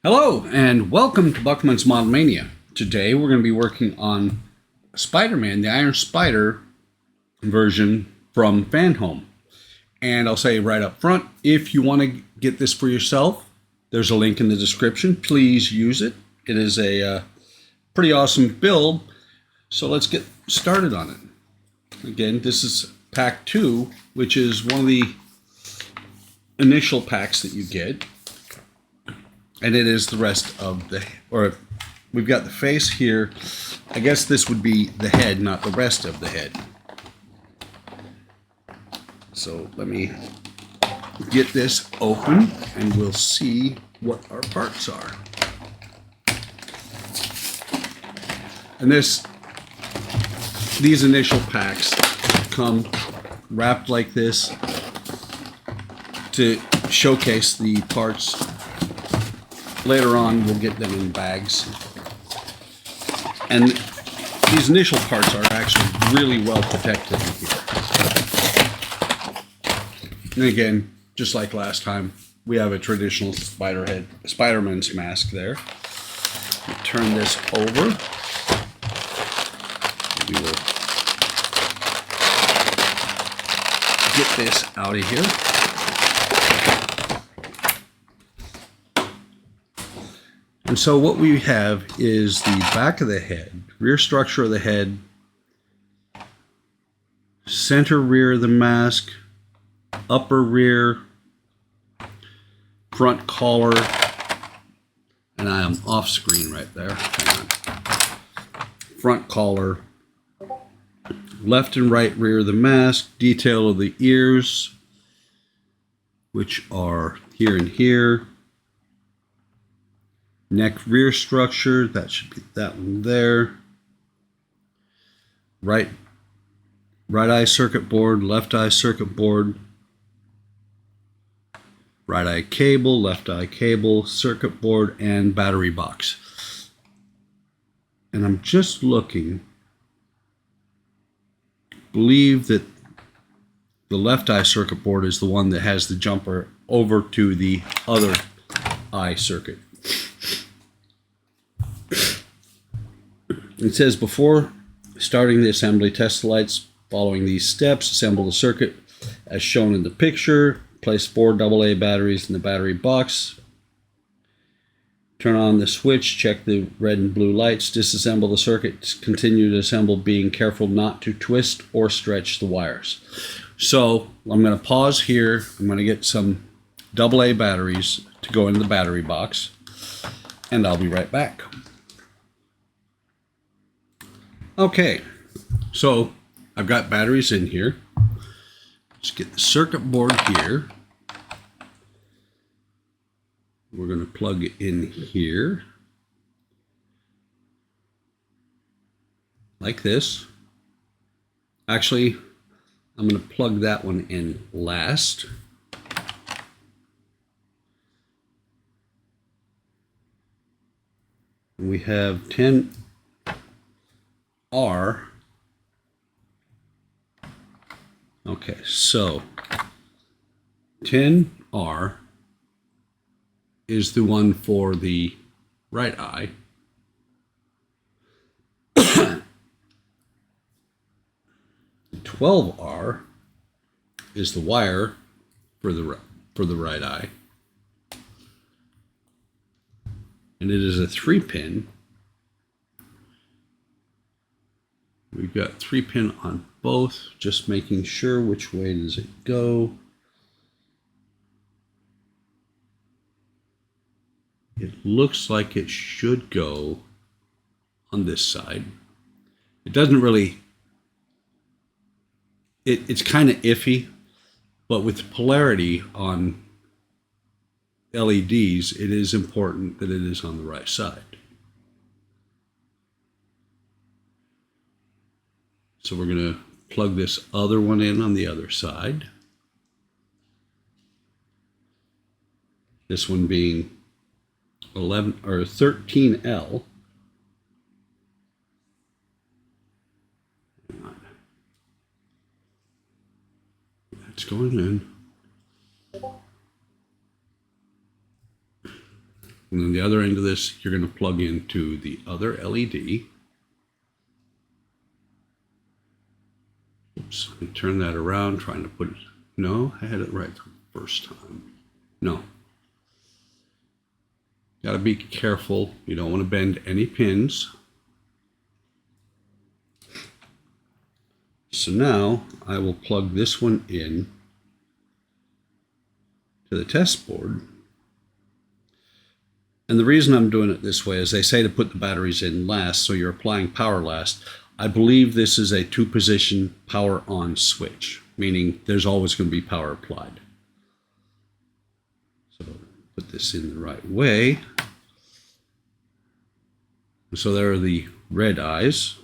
Hello and welcome to Buckman's Model Mania. Today we're going to be working on Spider-Man, the Iron Spider version from Fanhome. And I'll say right up front, if you want to get this for yourself, there's a link in the description. Please use it. It is a pretty awesome build. So let's get started on it. Again, this is pack 2, which is one of the initial packs that you get. And it is the rest of we've got the face here. I guess this would be the head, not the rest of the head. So let me get this open and we'll see what our parts are. And these initial packs come wrapped like this to showcase the parts. Later on, we'll get them in bags. And these initial parts are actually really well protected here. And again, just like last time, we have a traditional Spider-Man's mask there. We'll turn this over. We will get this out of here. And so what we have is the back of the head, rear structure of the head, center rear of the mask, upper rear, front collar, and I am off screen right there. Hang on. Front collar, left and right rear of the mask, detail of the ears, which are here and here. Neck rear structure, that should be that one there. Right eye circuit board, left eye circuit board. Right eye cable, left eye cable, circuit board, and battery box. And I'm just looking. Believe that the left eye circuit board is the one that has the jumper over to the other eye circuit. It says, before starting the assembly, test the lights following these steps. Assemble the circuit as shown in the picture. Place 4 AA batteries in the battery box. Turn on the switch. Check the red and blue lights. Disassemble the circuit. Continue to assemble, being careful not to twist or stretch the wires. So I'm going to pause here. I'm going to get some AA batteries to go into the battery box. And I'll be right back. Okay, so I've got batteries in here. Let's get the circuit board here. We're going to plug it in here. Like this. Actually, I'm going to plug that one in last. We have 10R. Okay, so 10R is the one for the right eye. 12R is the wire for the right eye. And it is a 3-pin. We've got 3-pin on both, just making sure which way does it go. It looks like it should go on this side. It doesn't really, it's kind of iffy, but with polarity on LEDs, it is important that it is on the right side. So we're going to plug this other one in on the other side. This one being 11 or 13L. That's going in. And then the other end of this, you're going to plug into the other LED. Oops, let me turn that around, trying to put it. No, I had it right the first time. No. Got to be careful. You don't want to bend any pins. So now I will plug this one in to the test board. And the reason I'm doing it this way is they say to put the batteries in last, so you're applying power last. I believe this is a 2-position power on switch, meaning there's always going to be power applied. So put this in the right way. So there are the red eyes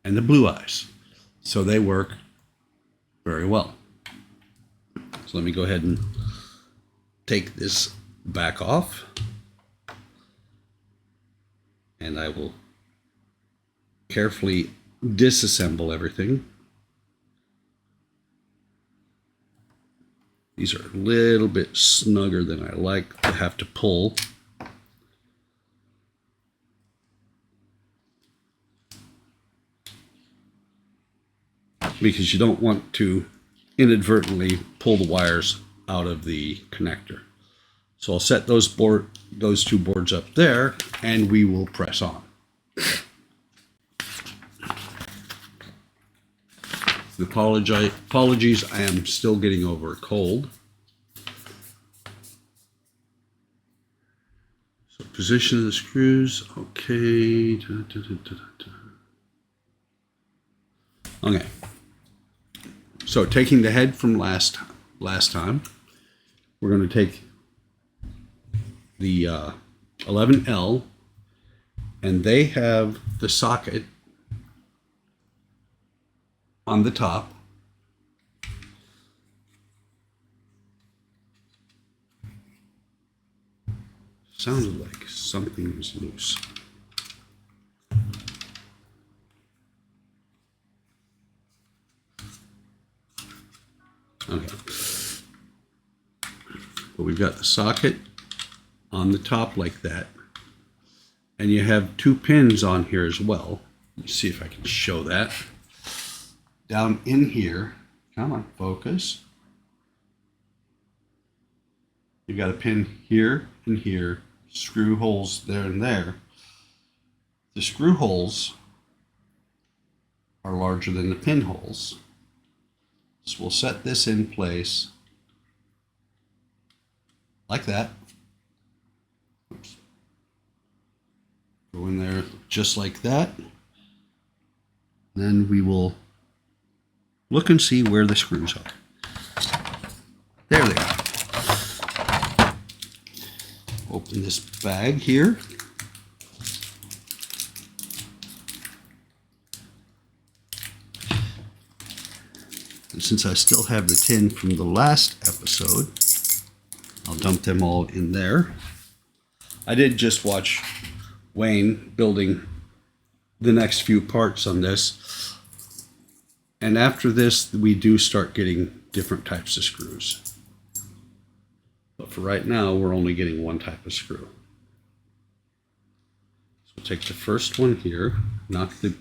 and the blue eyes. So they work very well. So let me go ahead and take this back off, and I will carefully disassemble everything. These are a little bit snugger than I like to have to pull. Because you don't want to inadvertently pull the wires out of the connector. So I'll set those two boards up there, and we will press on. Apologies, I am still getting over a cold. So position of the screws, okay. Okay. So taking the head from last time, we're going to take the 11L, and they have the socket on the top. Sounded like something was loose. Okay. But we've got the socket on the top like that. And you have 2 pins on here as well. Let's see if I can show that. Down in here, come on, focus. You've got a pin here and here, screw holes there and there. The screw holes are larger than the pin holes. So we'll set this in place like that. Oops. Go in there just like that. Then we will look and see where the screws are. There they are. Open this bag here. And since I still have the tin from the last episode, I'll dump them all in there. I did just watch Wayne building the next few parts on this. And after this, we do start getting different types of screws. But for right now, we're only getting one type of screw. So we'll take the first one here, knock the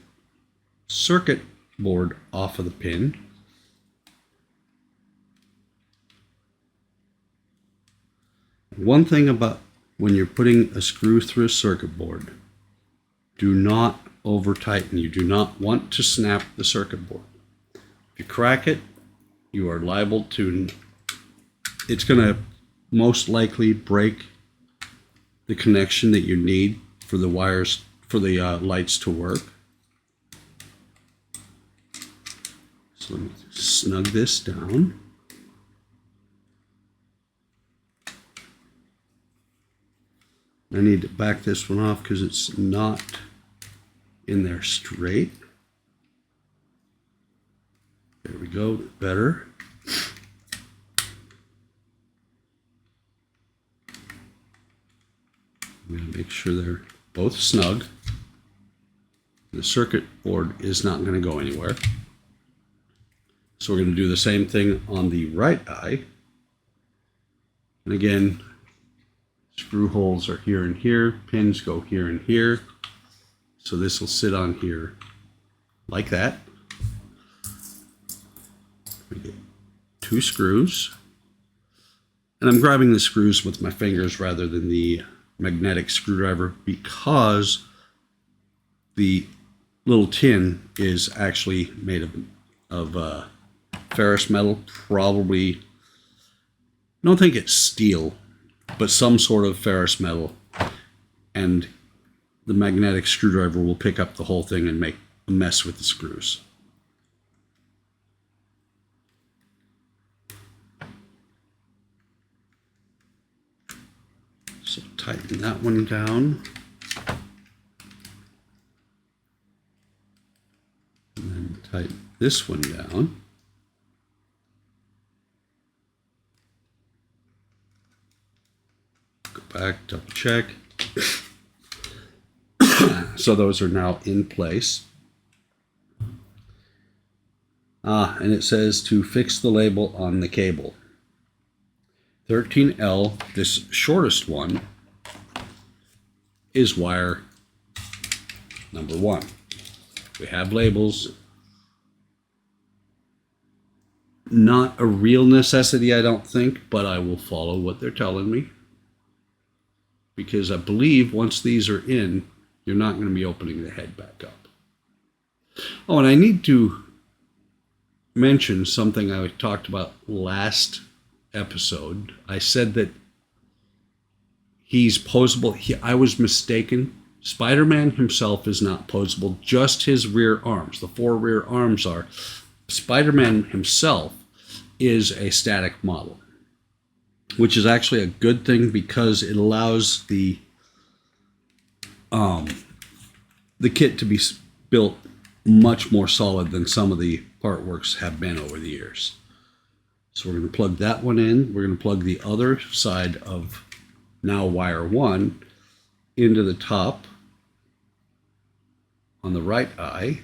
circuit board off of the pin. One thing about when you're putting a screw through a circuit board, do not over tighten. You do not want to snap the circuit board. If you crack it, you are liable to, it's going to most likely break the connection that you need for the wires, for the lights to work. So let me snug this down. I need to back this one off because it's not in there straight. There we go, better. I'm going to make sure they're both snug. The circuit board is not going to go anywhere. So we're going to do the same thing on the right eye. And again, Screw holes are here and here. Pins go here and here. So this will sit on here like that. We get 2 screws. And I'm grabbing the screws with my fingers rather than the magnetic screwdriver because the little tin is actually made of ferrous metal. Probably, I don't think it's steel, but some sort of ferrous metal. And the magnetic screwdriver will pick up the whole thing and make a mess with the screws. So tighten that one down. And then tighten this one down. Go back, double check. So those are now in place. And it says to fix the label on the cable. 13L, this shortest one, is wire number 1. We have labels. Not a real necessity, I don't think, but I will follow what they're telling me. Because I believe once these are in, you're not going to be opening the head back up. Oh, and I need to mention something I talked about last episode. I said that he's posable. I was mistaken. Spider-Man himself is not posable, just his rear arms. The 4 rear arms are. Spider-Man himself is a static model, which is actually a good thing because it allows the kit to be built much more solid than some of the part works have been over the years. So we're going to plug that one in. We're going to plug the other side of now wire 1 into the top on the right eye.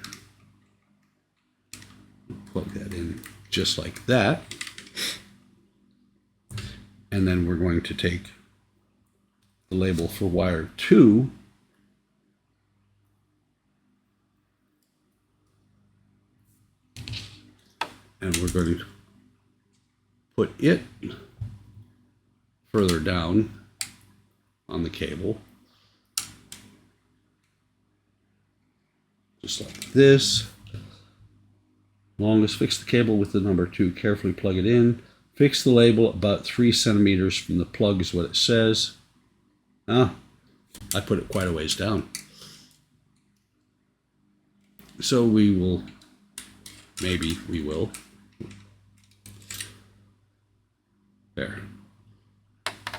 Plug that in just like that. And then we're going to take the label for wire 2 and we're going to put it further down on the cable, just like this. Longest, fix the cable with the number 2, carefully plug it in. Fix the label about 3 centimeters from the plug is what it says. I put it quite a ways down. So we will, maybe we will. There.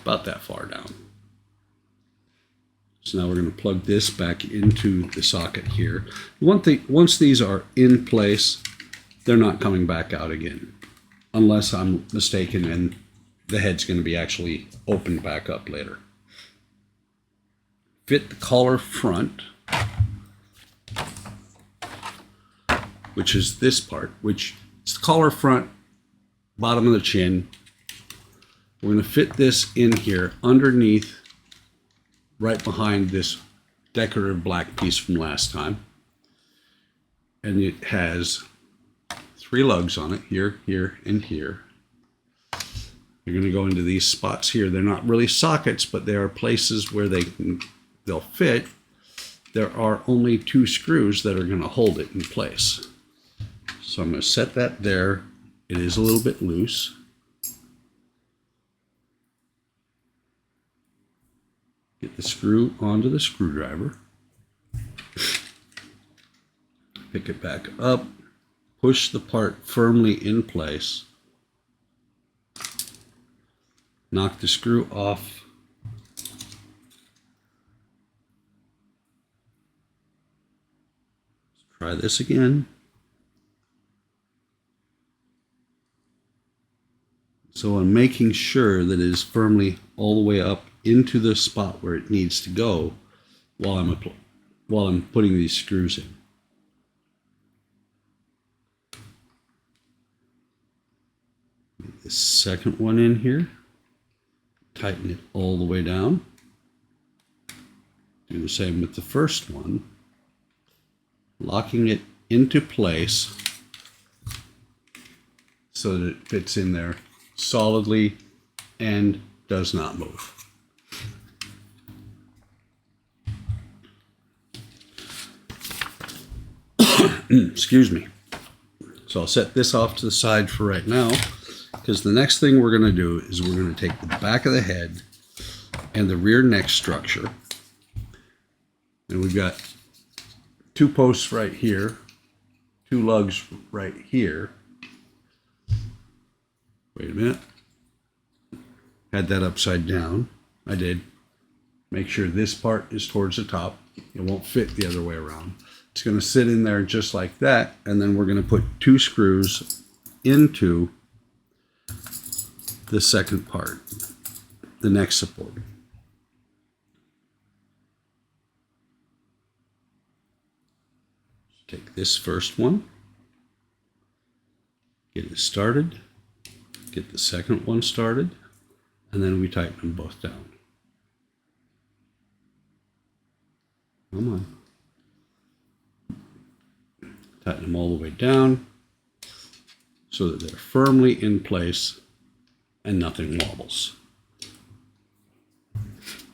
About that far down. So now we're going to plug this back into the socket here. One thing, once these are in place, they're not coming back out again. Unless I'm mistaken and the head's going to be actually opened back up later. Fit the collar front, which is this part, which is the collar front, bottom of the chin. We're going to fit this in here underneath, right behind this decorative black piece from last time. And it has 3 lugs on it, here, here, and here. You're going to go into these spots here. They're not really sockets, but they are places where they'll fit. There are only 2 screws that are going to hold it in place. So I'm going to set that there. It is a little bit loose. Get the screw onto the screwdriver. Pick it back up. Push the part firmly in place. Knock the screw off. Let's try this again. So I'm making sure that it is firmly all the way up into the spot where it needs to go while I'm putting these screws in. The second one in here. Tighten it all the way down. Do the same with the first one. Locking it into place so that it fits in there solidly and does not move. Excuse me. So I'll set this off to the side for right now, because the next thing we're going to do is we're going to take the back of the head and the rear neck structure, and we've got 2 posts right here, 2 lugs right here. Wait a minute. Had that upside down. I did. Make sure this part is towards the top. It won't fit the other way around. It's going to sit in there just like that, and then we're going to put 2 screws into the second part, the neck support. Take this first one, get it started, get the second one started, and then we tighten them both down. Come on. Tighten them all the way down so that they're firmly in place and nothing wobbles.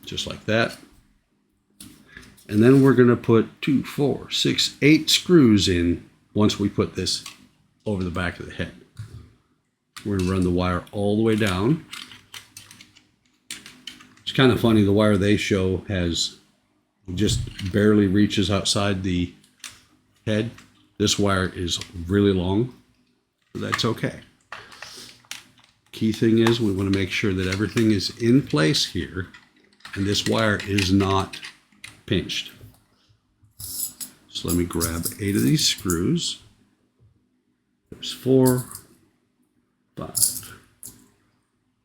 Just like that. And then we're going to put 2, 4, 6, 8 screws in once we put this over the back of the head. We're going to run the wire all the way down. It's kind of funny, the wire they show has just barely reaches outside the head. This wire is really long, but that's okay. Key thing is we want to make sure that everything is in place here and this wire is not pinched. So let me grab 8 of these screws. There's 4, 5,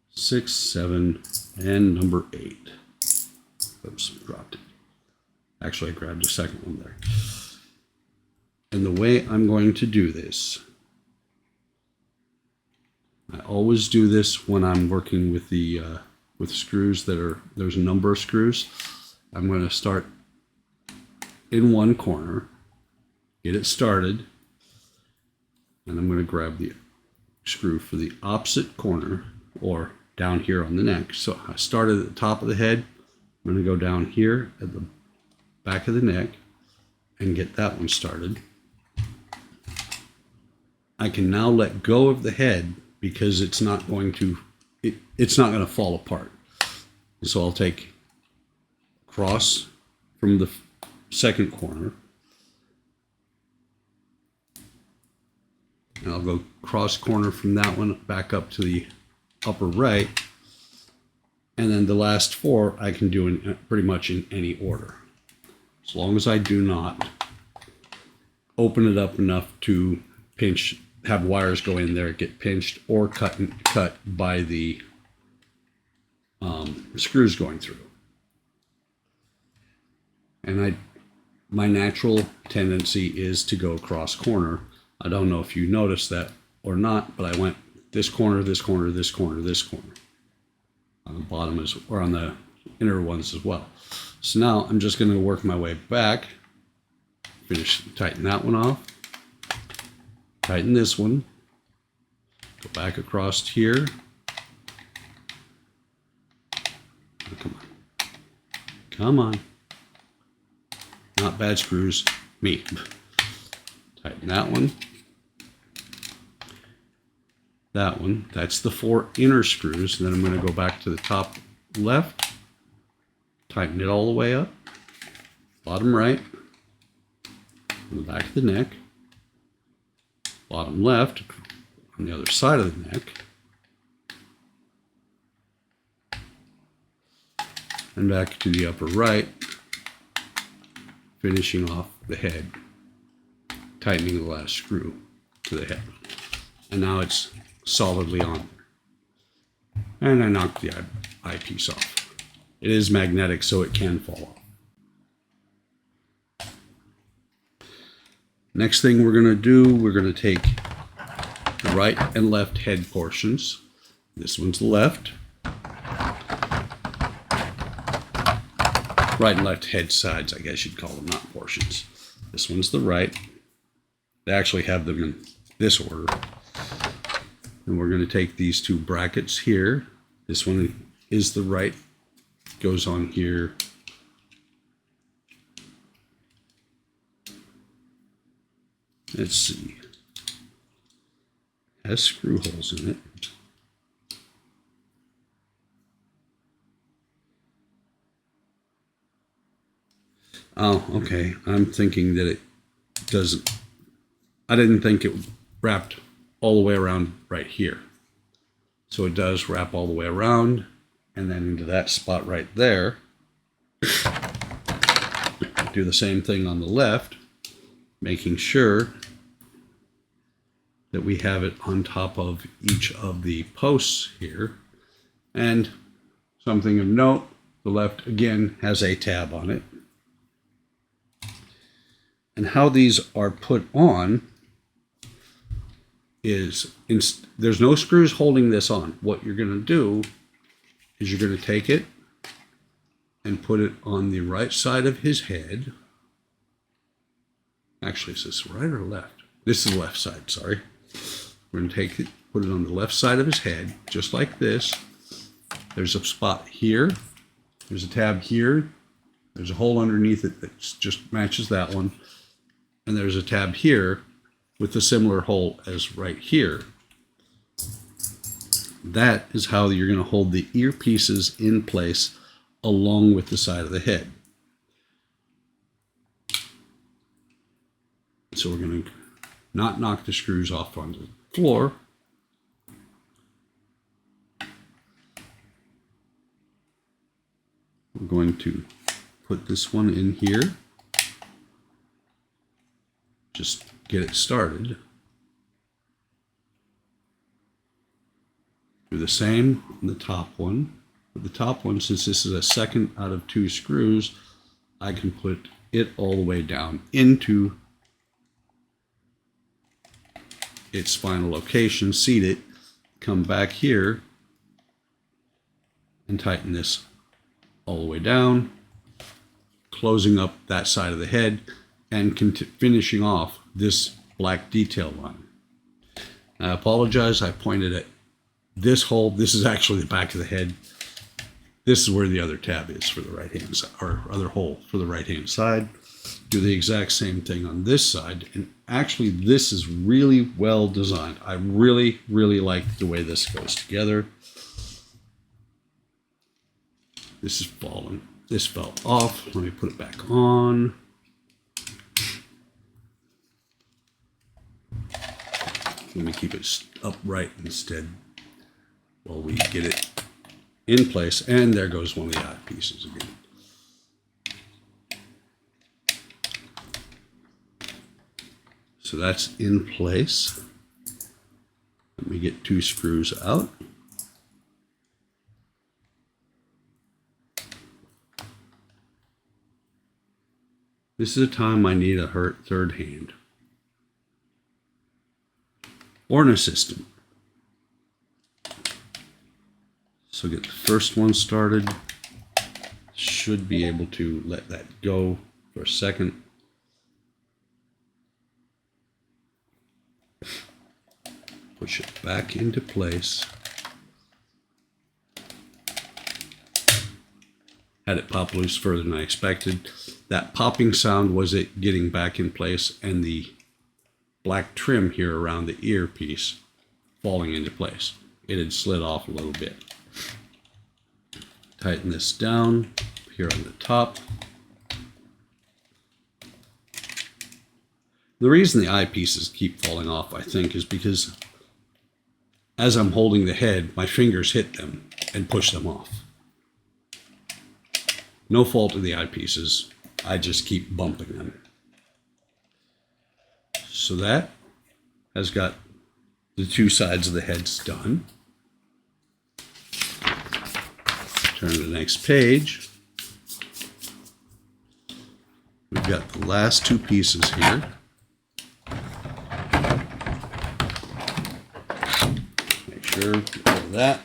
6, 7, and number 8. Oops, dropped it. Actually, I grabbed a second one there. And the way I'm going to do this, I always do this when I'm working with the with screws that are, there's a number of screws. I'm going to start in one corner, get it started, and I'm going to grab the screw for the opposite corner or down here on the neck. So I started at the top of the head. I'm going to go down here at the back of the neck and get that one started. I can now let go of the head because it's not going to fall apart. So I'll take across from the second corner, and I'll go cross corner from that one back up to the upper right, and then the last 4 I can do in pretty much in any order, as long as I do not open it up enough to pinch, have wires go in there, get pinched or cut by the screws going through. And my natural tendency is to go cross corner. I don't know if you noticed that or not, but I went this corner, this corner, this corner, this corner. On the bottom or on the inner ones as well. So now I'm just going to work my way back, tighten that one off, tighten this one, go back across here. Oh, come on. Not bad screws, me. Tighten that one. That one, that's the 4 inner screws. And then I'm going to go back to the top left, tighten it all the way up, bottom right, on the back of the neck, bottom left on the other side of the neck, and back to the upper right, finishing off the head, tightening the last screw to the head. And now it's solidly on there. And I knocked the eyepiece off. It is magnetic, so it can fall off. Next thing we're going to do, we're going to take the right and left head portions. This one's the left. right and left head sides, I guess you'd call them, not portions. This one's the right. They actually have them in this order. And we're going to take these two brackets here. This one is the right, goes on here. Let's see. Has screw holes in it. Oh, okay. I'm thinking that it doesn't. I didn't think it wrapped all the way around right here. So it does wrap all the way around and then into that spot right there. Do the same thing on the left, making sure that we have it on top of each of the posts here. And something of note, the left again has a tab on it. And how these are put on is, there's no screws holding this on. What you're going to do is you're going to take it and put it on the right side of his head. Actually, is this right or left? This is the left side, sorry. We're going to take it, put it on the left side of his head, just like this. There's a spot here. There's a tab here. There's a hole underneath it that just matches that one. And there's a tab here with a similar hole as right here. That is how you're going to hold the earpieces in place along with the side of the head. So we're going to not knock the screws off onto the floor. We're going to put this one in here. Just get it started. Do the same on the top one. With the top one, since this is a second out of 2 screws, I can put it all the way down into its final location, seat it, come back here, and tighten this all the way down, closing up that side of the head, and finishing off this black detail line. I apologize, I pointed at this hole. This is actually the back of the head. This is where the other tab is for the right hand side, or other hole for the right hand side. Do the exact same thing on this side, and actually this is really well designed. I really like the way this goes together. This is falling. This fell off. Let me put it back on. Let me keep it upright instead while we get it in place. And there goes one of the eyepieces again. So that's in place. Let me get 2 screws out. This is a time I need a third hand or an assistant. So get the first one started. Should be able to let that go for a second. Push it back into place. Had it pop loose further than I expected. That popping sound was it getting back in place and the black trim here around the earpiece falling into place. It had slid off a little bit. Tighten this down here on the top. The reason the eyepieces keep falling off, I think, is because as I'm holding the head, my fingers hit them and push them off. No fault of the eyepieces. I just keep bumping them. So that has got the 2 sides of the heads done. Turn to the next page. We've got the last 2 pieces here. Make sure get rid of that.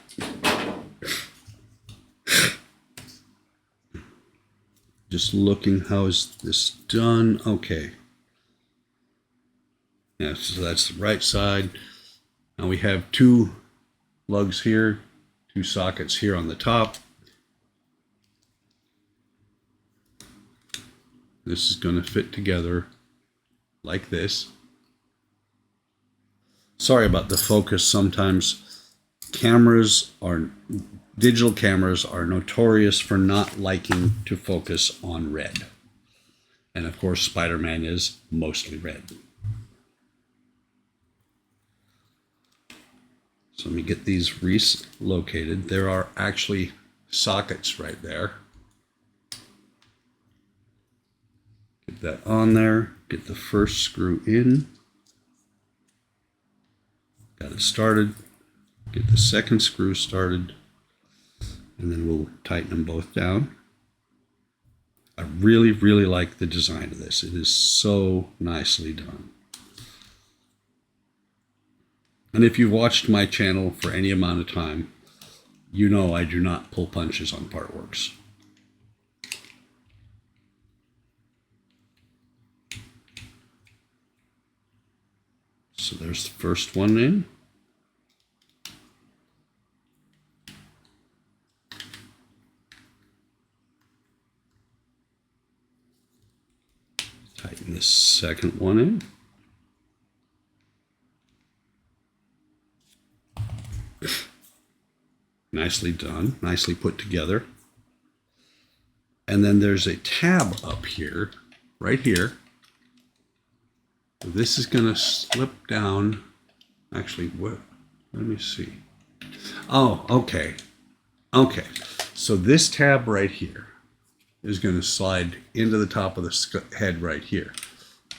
Just looking, how is this done? Okay. Yeah, so that's the right side. Now we have two lugs here, two sockets here on the top. This is going to fit together like this. Sorry about the focus. Sometimes digital cameras are notorious for not liking to focus on red. And of course, Spider-Man is mostly red. So let me get these relocated. There are actually sockets right there. Get that on there. Get the first screw in. Got it started. Get the second screw started. And then we'll tighten them both down. I really, really like the design of this. It is so nicely done. And if you've watched my channel for any amount of time, you know I do not pull punches on Partworks. So there's the first one in. Tighten the second one in. Nicely done, nicely put together. And then there's a tab up here, right here. This is going to slip down. Actually, what? Let me see. Oh, okay. Okay. So this tab right here is going to slide into the top of the head right here.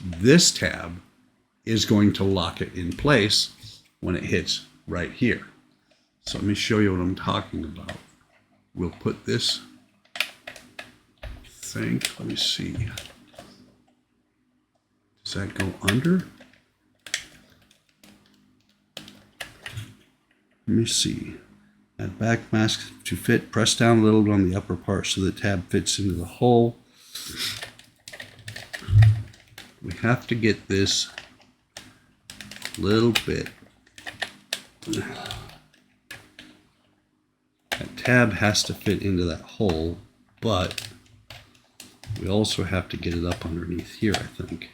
This tab is going to lock it in place when it hits right here. So let me show you what I'm talking about. We'll put this, let me see. Does that go under? Let me see. Add back mask to fit. Press down a little bit on the upper part so the tab fits into the hole. We have to get this a little bit. That tab has to fit into that hole, but we also have to get it up underneath here, I think.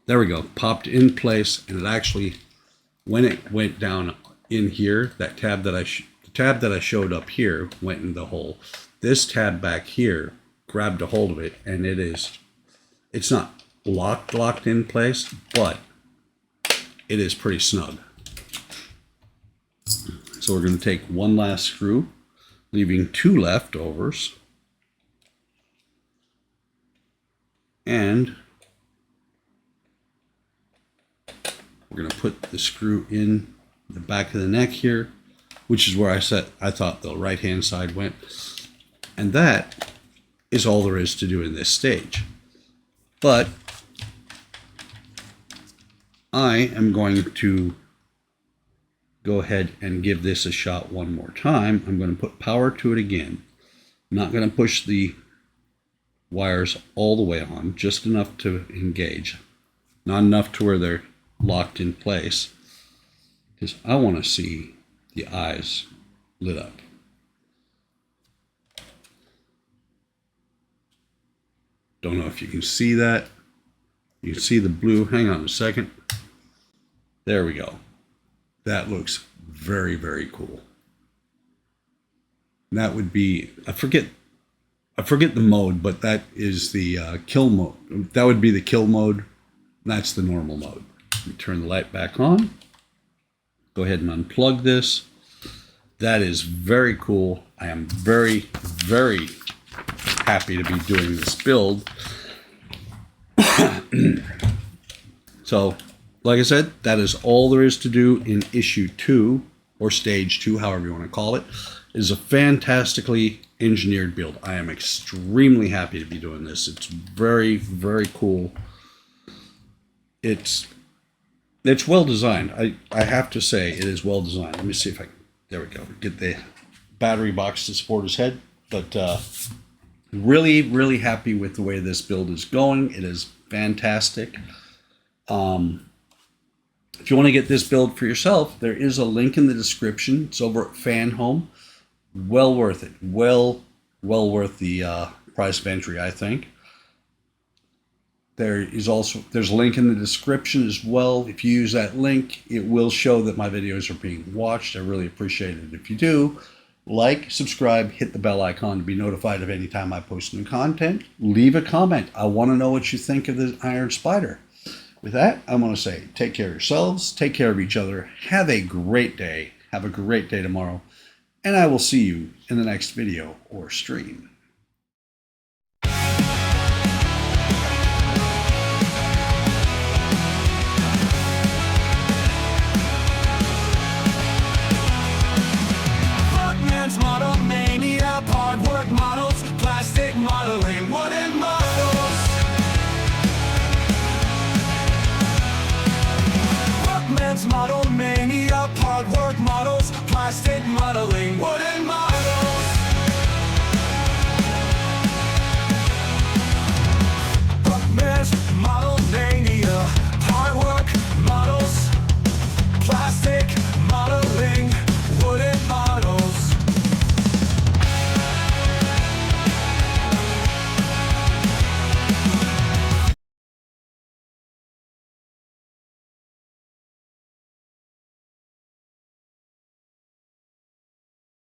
There we go, popped in place, and it actually, when it went down in here, that tab that the tab that I showed up here went in the hole. This tab back here grabbed a hold of it, and it's not locked in place, but it is pretty snug. So we're going to take one last screw, leaving two leftovers. And we're going to put the screw in the back of the neck here, which is where I thought the right-hand side went. And that is all there is to do in this stage. But I am going to go ahead and give this a shot one more time. I'm going to put power to it again. I'm not going to push the wires all the way on, just enough to engage. Not enough to where they're locked in place, because I want to see the eyes lit up. Don't know if you can see that. You can see the blue. Hang on a second. There we go. That looks very, very cool. And that would be, I forget the mode, but that is the kill mode. That would be the kill mode. That's the normal mode. Let me turn the light back on. Go ahead and unplug this. That is very cool. I am very, very happy to be doing this build. So, like I said, that is all there is to do in issue 2, or stage 2, however you want to call it. It is a fantastically engineered build. I am extremely happy to be doing this. It's very, very cool. It's well designed. I have to say it is well designed. Let me see if I can, there we go, get the battery box to support his head. But Really, really happy with the way this build is going. It is fantastic. If you want to get this build for yourself, there is a link in the description. It's over at Fanhome. Well worth it. Well worth the price of entry, I think. There's a link in the description as well. If you use that link, it will show that my videos are being watched. I really appreciate it. If you do, like, subscribe, hit the bell icon to be notified of any time I post new content. Leave a comment. I want to know what you think of the Iron Spider. With that, I want to say take care of yourselves, take care of each other, have a great day, have a great day tomorrow, and I will see you in the next video or stream. Model mania, hard work models, plastic modeling, wooden models. Workman's model mania, hard work models, plastic modeling, wooden models.